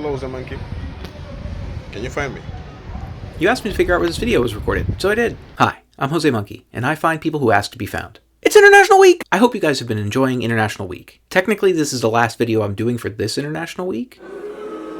Hello, Usambankey. Can you find me? You asked me to figure out where this video was recorded, so I did. Hi, I'm Jose Monkey, and I find people who ask to be found. It's International Week! I hope you guys have been enjoying International Week. Technically, this is the last video I'm doing for this International Week.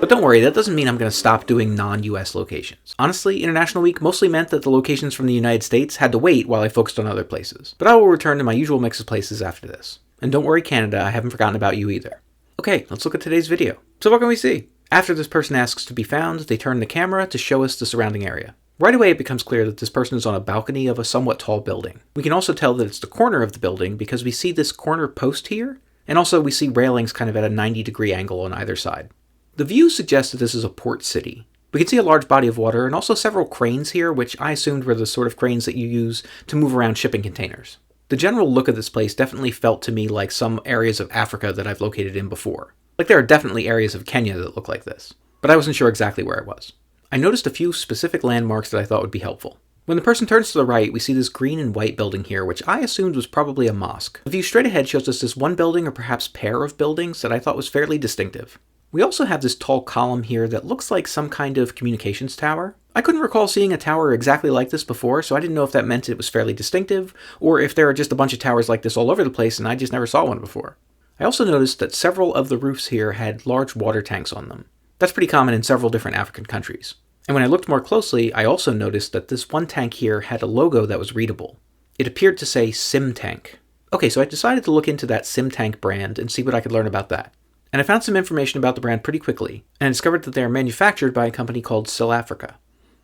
But don't worry, that doesn't mean I'm going to stop doing non-US locations. Honestly, International Week mostly meant that the locations from the United States had to wait while I focused on other places. But I will return to my usual mix of places after this. And don't worry, Canada, I haven't forgotten about you either. Okay, let's look at today's video. So what can we see? After this person asks to be found, they turn the camera to show us the surrounding area. Right away it becomes clear that this person is on a balcony of a somewhat tall building. We can also tell that it's the corner of the building because we see this corner post here, and also we see railings kind of at a 90-degree angle on either side. The view suggests that this is a port city. We can see a large body of water and also several cranes here, which I assumed were the sort of cranes that you use to move around shipping containers. The general look of this place definitely felt to me like some areas of Africa that I've located in before. Like there are definitely areas of Kenya that look like this, but I wasn't sure exactly where it was. I noticed a few specific landmarks that I thought would be helpful. When the person turns to the right, we see this green and white building here, which I assumed was probably a mosque. The view straight ahead shows us this one building or perhaps pair of buildings that I thought was fairly distinctive. We also have this tall column here that looks like some kind of communications tower. I couldn't recall seeing a tower exactly like this before, so I didn't know if that meant it was fairly distinctive, or if there are just a bunch of towers like this all over the place and I just never saw one before. I also noticed that several of the roofs here had large water tanks on them. That's pretty common in several different African countries. And when I looked more closely, I also noticed that this one tank here had a logo that was readable. It appeared to say Sim Tank. Okay, so I decided to look into that Sim Tank brand and see what I could learn about that. And I found some information about the brand pretty quickly, and I discovered that they are manufactured by a company called Sil Africa.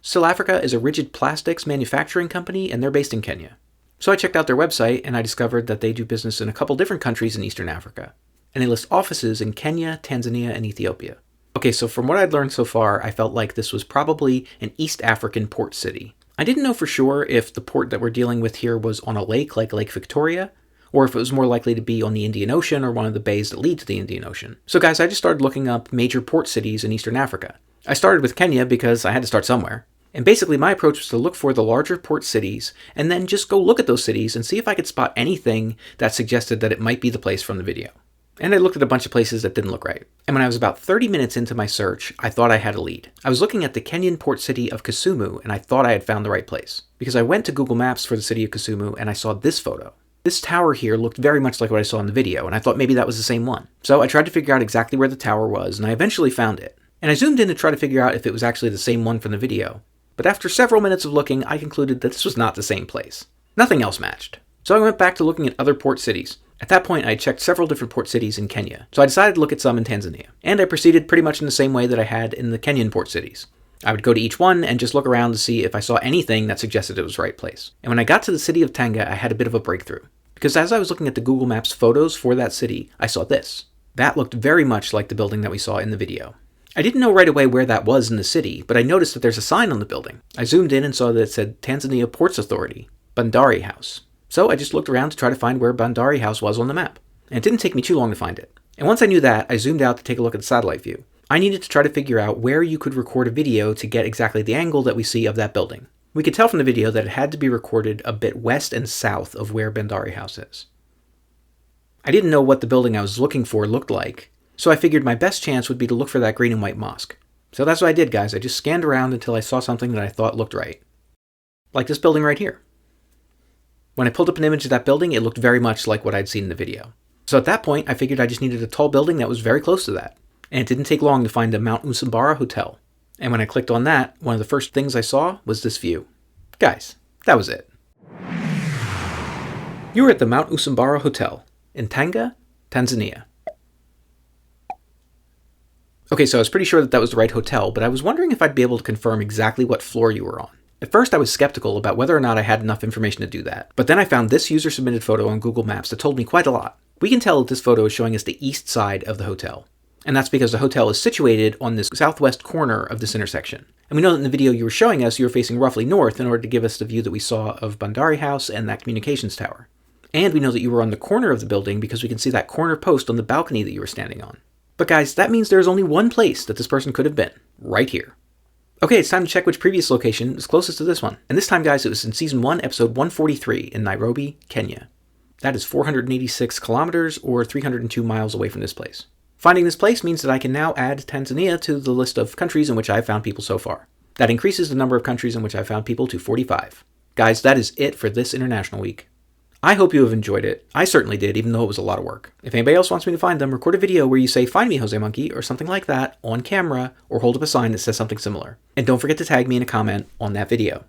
Sil Africa is a rigid plastics manufacturing company, and they're based in Kenya. So I checked out their website, and I discovered that they do business in a couple different countries in Eastern Africa. And they list offices in Kenya, Tanzania, and Ethiopia. Okay, so from what I'd learned so far, I felt like this was probably an East African port city. I didn't know for sure if the port that we're dealing with here was on a lake like Lake Victoria, or if it was more likely to be on the Indian Ocean or one of the bays that lead to the Indian Ocean. So guys, I just started looking up major port cities in Eastern Africa. I started with Kenya because I had to start somewhere. And basically my approach was to look for the larger port cities and then just go look at those cities and see if I could spot anything that suggested that it might be the place from the video. And I looked at a bunch of places that didn't look right. And when I was about 30 minutes into my search, I thought I had a lead. I was looking at the Kenyan port city of Kisumu and I thought I had found the right place. Because I went to Google Maps for the city of Kisumu and I saw this photo. This tower here looked very much like what I saw in the video, and I thought maybe that was the same one. So I tried to figure out exactly where the tower was, and I eventually found it. And I zoomed in to try to figure out if it was actually the same one from the video. But after several minutes of looking, I concluded that this was not the same place. Nothing else matched. So I went back to looking at other port cities. At that point, I checked several different port cities in Kenya, so I decided to look at some in Tanzania. And I proceeded pretty much in the same way that I had in the Kenyan port cities. I would go to each one and just look around to see if I saw anything that suggested it was the right place. And when I got to the city of Tanga, I had a bit of a breakthrough. Because as I was looking at the Google Maps photos for that city, I saw this. That looked very much like the building that we saw in the video. I didn't know right away where that was in the city, but I noticed that there's a sign on the building. I zoomed in and saw that it said Tanzania Ports Authority, Bandari House. So I just looked around to try to find where Bandari House was on the map. And it didn't take me too long to find it. And once I knew that, I zoomed out to take a look at the satellite view. I needed to try to figure out where you could record a video to get exactly the angle that we see of that building. We could tell from the video that it had to be recorded a bit west and south of where Bandari House is. I didn't know what the building I was looking for looked like, so I figured my best chance would be to look for that green and white mosque. So that's what I did, guys. I just scanned around until I saw something that I thought looked right. Like this building right here. When I pulled up an image of that building, it looked very much like what I'd seen in the video. So at that point, I figured I just needed a tall building that was very close to that. And it didn't take long to find the Mount Usambara Hotel. And when I clicked on that, one of the first things I saw was this view. Guys, that was it. You were at the Mount Usambara Hotel in Tanga, Tanzania. Okay, so I was pretty sure that that was the right hotel, but I was wondering if I'd be able to confirm exactly what floor you were on. At first I was skeptical about whether or not I had enough information to do that, but then I found this user-submitted photo on Google Maps that told me quite a lot. We can tell that this photo is showing us the east side of the hotel. And that's because the hotel is situated on this southwest corner of this intersection. And we know that in the video you were showing us, you were facing roughly north in order to give us the view that we saw of Bandari House and that communications tower. And we know that you were on the corner of the building because we can see that corner post on the balcony that you were standing on. But guys, that means there's only one place that this person could have been. Right here. Okay, it's time to check which previous location is closest to this one. And this time, guys, it was in Season 1, Episode 143 in Nairobi, Kenya. That is 486 kilometers or 302 miles away from this place. Finding this place means that I can now add Tanzania to the list of countries in which I have found people so far. That increases the number of countries in which I have found people to 45. Guys, that is it for this International Week. I hope you have enjoyed it. I certainly did, even though it was a lot of work. If anybody else wants me to find them, record a video where you say, "Find me, Jose Monkey," or something like that on camera, or hold up a sign that says something similar. And don't forget to tag me in a comment on that video.